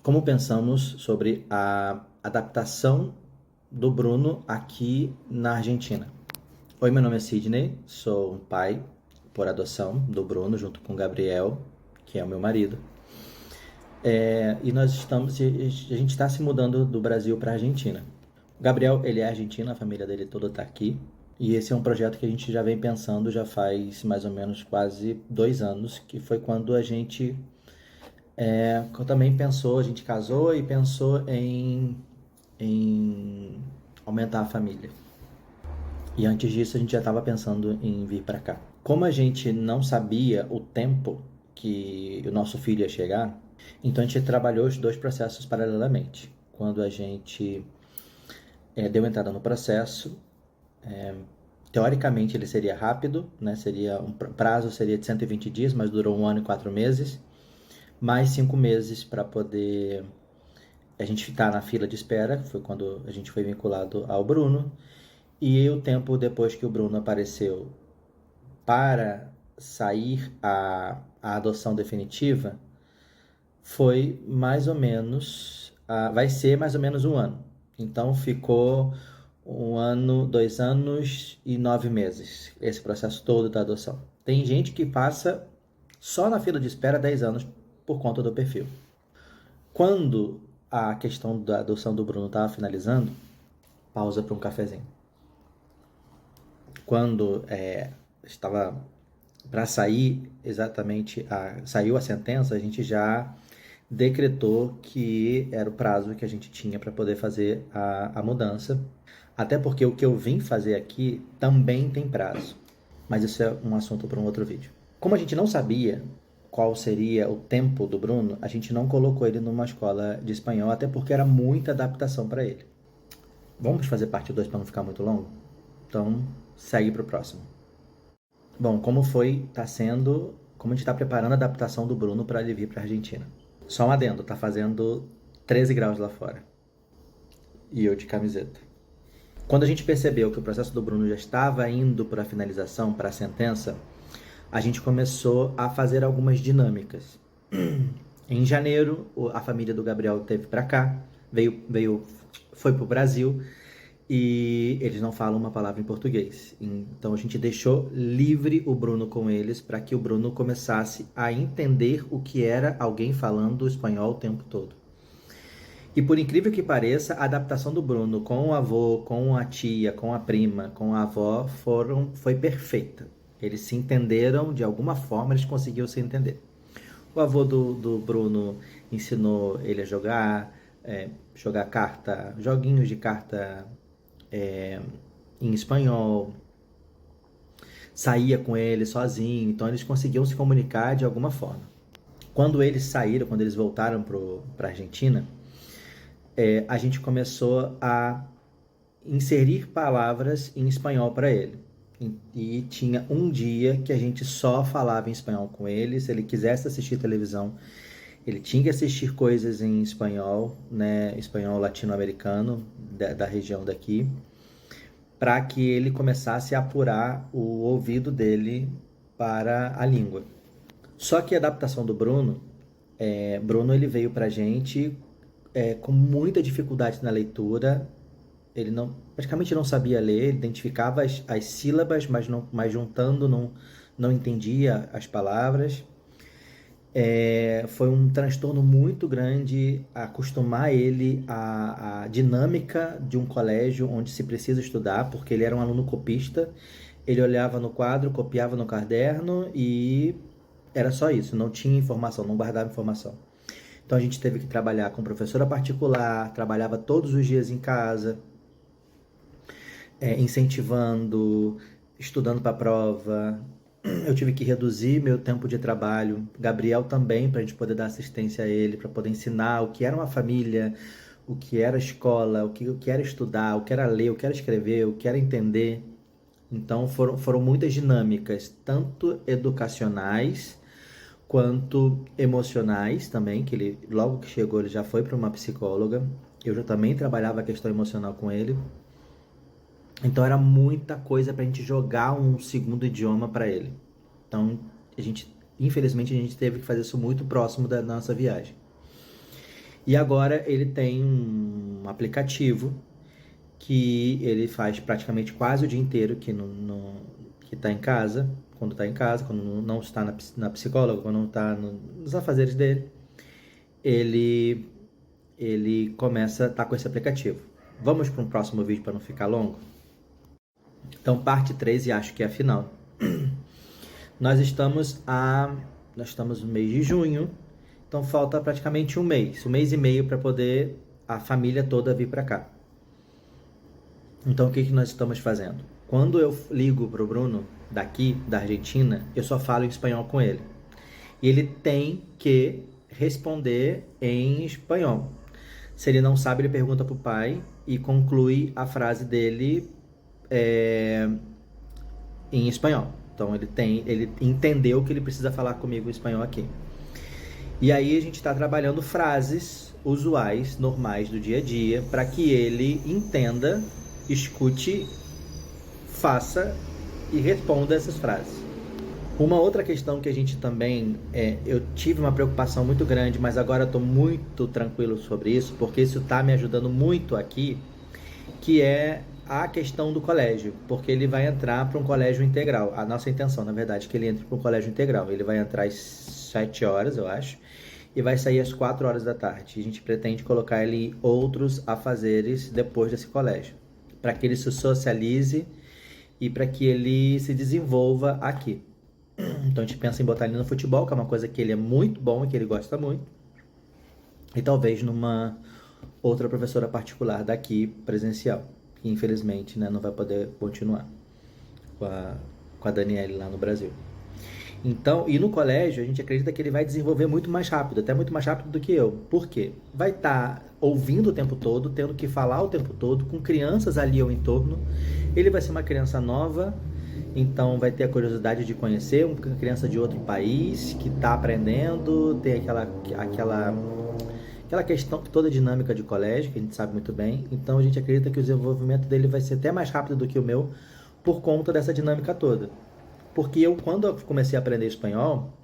como pensamos sobre a adaptação do Bruno aqui na Argentina. Oi, meu nome é Sidney, sou um pai por adoção do Bruno, junto com o Gabriel, que é o meu marido. E a gente está se mudando do Brasil para a Argentina. O Gabriel, ele é argentino, a família dele toda está aqui. E esse é um projeto que a gente já vem pensando já faz mais ou menos quase 2 anos, que foi quando a gente também pensou, a gente casou e pensou em aumentar a família. E antes disso a gente já estava pensando em vir para cá. Como a gente não sabia o tempo que o nosso filho ia chegar, então a gente trabalhou os dois processos paralelamente. Quando a gente deu entrada no processo, teoricamente ele seria rápido, né? Prazo seria de 120 dias, mas durou 1 ano e 4 meses, mais 5 meses para poder a gente ficar na fila de espera, foi quando a gente foi vinculado ao Bruno, e o tempo depois que o Bruno apareceu para sair a adoção definitiva foi mais ou menos, vai ser mais ou menos 1 ano. Então ficou 1 ano, 2 anos e 9 meses, esse processo todo da adoção. Tem gente que passa só na fila de espera 10 anos por conta do perfil. Quando a questão da adoção do Bruno estava finalizando, pausa para um cafezinho. Quando estava para sair exatamente, saiu a sentença, a gente já decretou que era o prazo que a gente tinha para poder fazer a mudança. Até porque o que eu vim fazer aqui também tem prazo. Mas isso é um assunto para um outro vídeo. Como a gente não sabia qual seria o tempo do Bruno, a gente não colocou ele numa escola de espanhol, até porque era muita adaptação para ele. Vamos fazer parte 2 para não ficar muito longo? Então, segue para o próximo. Bom, como a gente está preparando a adaptação do Bruno para ele vir para a Argentina. Só um adendo, tá fazendo 13 graus lá fora. E eu de camiseta. Quando a gente percebeu que o processo do Bruno já estava indo para a finalização, para a sentença, a gente começou a fazer algumas dinâmicas. Em janeiro, a família do Gabriel teve para cá, foi para o Brasil, e eles não falam uma palavra em português. Então a gente deixou livre o Bruno com eles para que o Bruno começasse a entender o que era alguém falando espanhol o tempo todo. E por incrível que pareça, a adaptação do Bruno com o avô, com a tia, com a prima, com a avó foi perfeita. Eles se entenderam, de alguma forma eles conseguiram se entender. O avô do Bruno ensinou ele a jogar carta, joguinhos de carta em espanhol, saía com ele sozinho, então eles conseguiam se comunicar de alguma forma. Quando eles voltaram para a Argentina, a gente começou a inserir palavras em espanhol para ele. E tinha um dia que a gente só falava em espanhol com ele. Se ele quisesse assistir televisão, ele tinha que assistir coisas em espanhol, né, espanhol latino-americano, da região daqui, para que ele começasse a apurar o ouvido dele para a língua. Só que a adaptação do Bruno, ele veio para a gente com muita dificuldade na leitura. Ele praticamente não sabia ler, ele identificava as sílabas, mas juntando não entendia as palavras. Foi um transtorno muito grande acostumar ele à dinâmica de um colégio onde se precisa estudar, porque ele era um aluno copista. Ele olhava no quadro, copiava no caderno e era só isso, não tinha informação, não guardava informação. Então a gente teve que trabalhar com professora particular, trabalhava todos os dias em casa, incentivando, estudando para a prova. Eu tive que reduzir meu tempo de trabalho, Gabriel também, para a gente poder dar assistência a ele, para poder ensinar o que era uma família, o que era escola, o que era estudar, o que era ler, o que era escrever, o que era entender. Então foram muitas dinâmicas, tanto educacionais quanto emocionais também, que ele, logo que chegou, ele já foi para uma psicóloga. Eu já também trabalhava a questão emocional com ele. Então era muita coisa para a gente jogar um segundo idioma para ele. Então infelizmente a gente teve que fazer isso muito próximo da nossa viagem. E agora ele tem um aplicativo que ele faz praticamente quase o dia inteiro que está em casa, quando está em casa, quando não está na psicóloga, quando não está nos afazeres dele, ele, ele começa a estar com esse aplicativo. Vamos para um próximo vídeo para não ficar longo? Então, parte 3 e acho que é a final. Nós estamos no mês de junho, então falta praticamente um mês e meio para poder a família toda vir para cá. Então, o que nós estamos fazendo? Quando eu ligo para o Bruno, daqui, da Argentina, eu só falo em espanhol com ele. E ele tem que responder em espanhol. Se ele não sabe, ele pergunta para o pai e conclui a frase dele em espanhol. Então, ele entendeu que ele precisa falar comigo em espanhol aqui. E aí a gente está trabalhando frases usuais, normais do dia a dia, para que ele entenda, escute, faça e responda essas frases. Uma outra questão que a gente também, eu tive uma preocupação muito grande, mas agora estou muito tranquilo sobre isso, porque isso está me ajudando muito aqui, que é a questão do colégio, porque ele vai entrar para um colégio integral. A nossa intenção, na verdade, é que ele entre para um colégio integral. Ele vai entrar às 7 horas, eu acho, e vai sair às 4 horas da tarde. A gente pretende colocar ele em outros afazeres depois desse colégio, para que ele se socialize e para que ele se desenvolva aqui. Então a gente pensa em botar ele no futebol, que é uma coisa que ele é muito bom e que ele gosta muito, e talvez numa outra professora particular daqui, presencial, que infelizmente, né, não vai poder continuar com a Daniele lá no Brasil. Então, e no colégio, a gente acredita que ele vai desenvolver muito mais rápido, até muito mais rápido do que eu. Por quê? Vai estar ouvindo o tempo todo, tendo que falar o tempo todo, com crianças ali ao entorno. Ele vai ser uma criança nova, então vai ter a curiosidade de conhecer uma criança de outro país que está aprendendo, tem aquela questão, toda a dinâmica de colégio, que a gente sabe muito bem. Então a gente acredita que o desenvolvimento dele vai ser até mais rápido do que o meu, por conta dessa dinâmica toda. Porque quando eu comecei a aprender espanhol,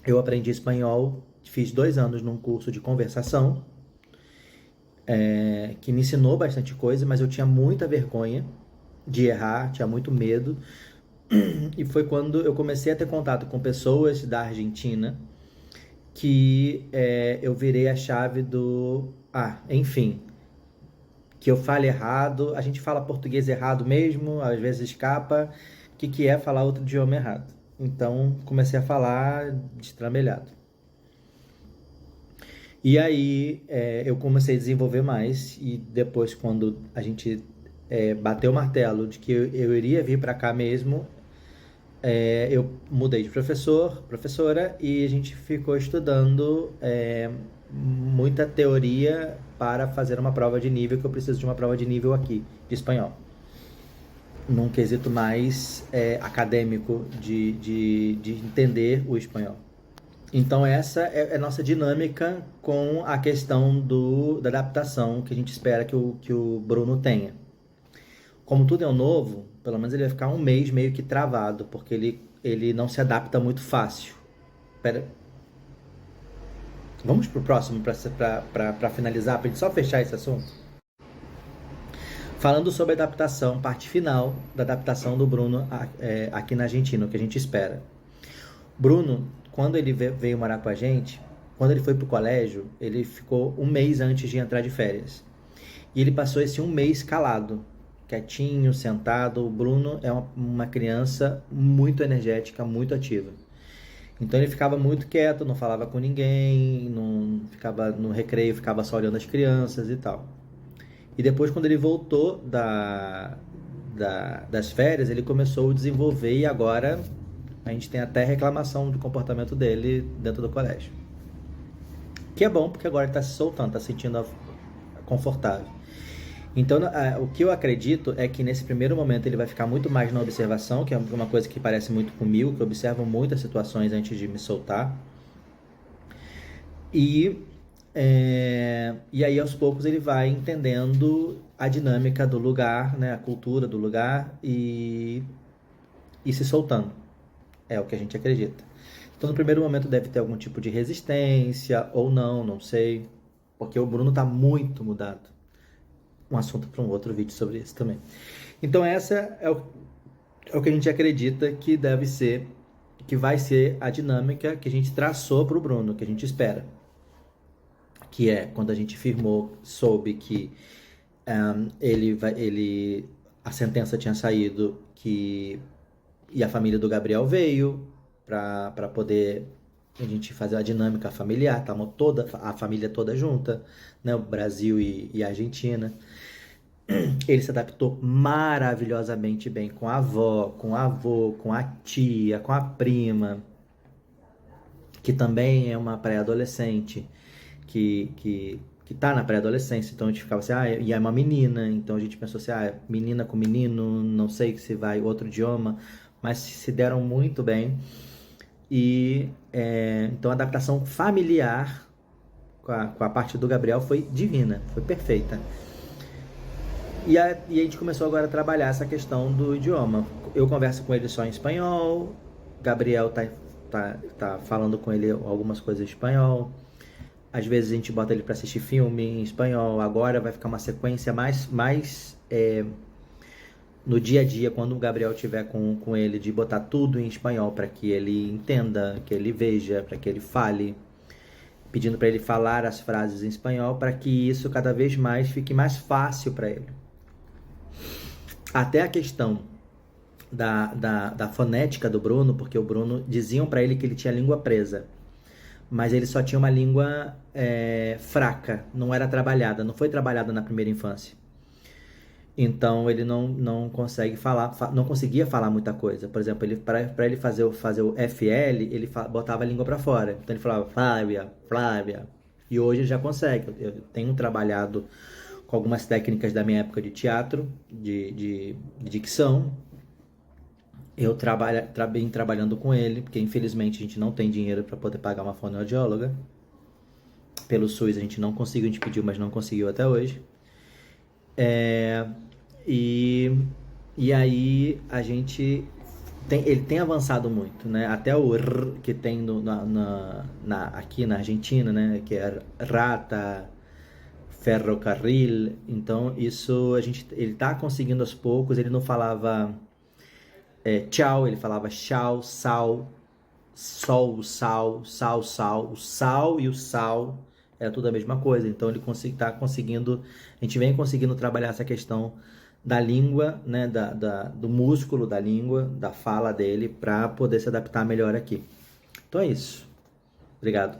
eu aprendi espanhol, fiz 2 anos num curso de conversação, que me ensinou bastante coisa, mas eu tinha muita vergonha de errar, tinha muito medo. E foi quando eu comecei a ter contato com pessoas da Argentina que eu virei a chave enfim, que eu fale errado, a gente fala português errado mesmo, às vezes escapa, o que é falar outro idioma errado. Então, comecei a falar destrambelhado. E aí, eu comecei a desenvolver mais, e depois, quando a gente bateu o martelo de que eu iria vir para cá mesmo, eu mudei de professora, e a gente ficou estudando muita teoria para fazer uma prova de nível, que eu preciso de uma prova de nível aqui, de espanhol. Num quesito mais acadêmico de entender o espanhol. Então essa é a nossa dinâmica com a questão da adaptação que a gente espera que o Bruno tenha. Como tudo é novo, pelo menos ele vai ficar um mês meio que travado, porque ele não se adapta muito fácil. Vamos pro próximo para finalizar, para a gente só fechar esse assunto? Falando sobre a adaptação, parte final da adaptação do Bruno aqui na Argentina, o que a gente espera. Bruno, quando ele veio morar com a gente, quando ele foi pro colégio, ele ficou um mês antes de entrar de férias. E ele passou esse um mês calado, quietinho, sentado. O Bruno é uma criança muito energética, muito ativa. Então ele ficava muito quieto, não falava com ninguém, não ficava no recreio, ficava só olhando as crianças e tal. E depois, quando ele voltou das férias, ele começou a desenvolver, e agora a gente tem até reclamação do comportamento dele dentro do colégio. Que é bom, porque agora ele está se soltando, está se sentindo confortável. Então, o que eu acredito é que nesse primeiro momento ele vai ficar muito mais na observação, que é uma coisa que parece muito comigo, que eu observo muitas situações antes de me soltar. E aí aos poucos ele vai entendendo a dinâmica do lugar, né, a cultura do lugar, e se soltando. É o que a gente acredita. Então no primeiro momento deve ter algum tipo de resistência ou não sei. porque o Bruno está muito mudado. Um assunto para um outro vídeo sobre isso também. Então essa é o que a gente acredita que deve ser, que vai ser a dinâmica que a gente traçou para o Bruno, que a gente espera. Que é quando a gente firmou, soube que a sentença tinha saído, e a família do Gabriel veio para poder a gente fazer a dinâmica familiar, tava toda a família toda junta, né, o Brasil e a Argentina. Ele se adaptou maravilhosamente bem com a avó, com o avô, com a tia, com a prima, que também é uma pré-adolescente, que tá na pré-adolescência. Então a gente ficava assim, e é uma menina. Então a gente pensou assim, menina com menino, não sei se vai outro idioma, mas se deram muito bem. E então a adaptação familiar com a parte do Gabriel foi divina, foi perfeita. E a gente começou agora a trabalhar essa questão do idioma. Eu converso com ele só em espanhol, Gabriel tá falando com ele algumas coisas em espanhol. Às vezes a gente bota ele para assistir filme em espanhol. Agora vai ficar uma sequência mais no dia a dia, quando o Gabriel estiver com ele, de botar tudo em espanhol para que ele entenda, que ele veja, para que ele fale, pedindo para ele falar as frases em espanhol, para que isso cada vez mais fique mais fácil para ele. Até a questão da fonética do Bruno, porque o Bruno, diziam para ele que ele tinha língua presa, mas ele só tinha uma língua fraca, não era trabalhada, não foi trabalhada na primeira infância. Então ele não consegue falar, não conseguia falar muita coisa. Por exemplo, para ele fazer o FL, ele botava a língua para fora. Então ele falava Flávia, Flávia. E hoje ele já consegue. Eu tenho trabalhado com algumas técnicas da minha época de teatro, de dicção. Eu vim trabalhando com ele, porque infelizmente a gente não tem dinheiro para poder pagar uma fonoaudióloga. Pelo SUS a gente não conseguiu, a gente pediu, mas não conseguiu até hoje. E aí ele tem avançado muito, né? Até o R que tem aqui na Argentina, né? Que é rata, ferrocarril. Então isso ele tá conseguindo aos poucos. Ele não falava tchau, ele falava tchau, sal, sol, sal, sal, sal. O sal e o sal era tudo a mesma coisa. Então ele tá conseguindo, a gente vem conseguindo trabalhar essa questão da língua, né, do músculo da língua, da fala dele, para poder se adaptar melhor aqui. Então é isso. Obrigado.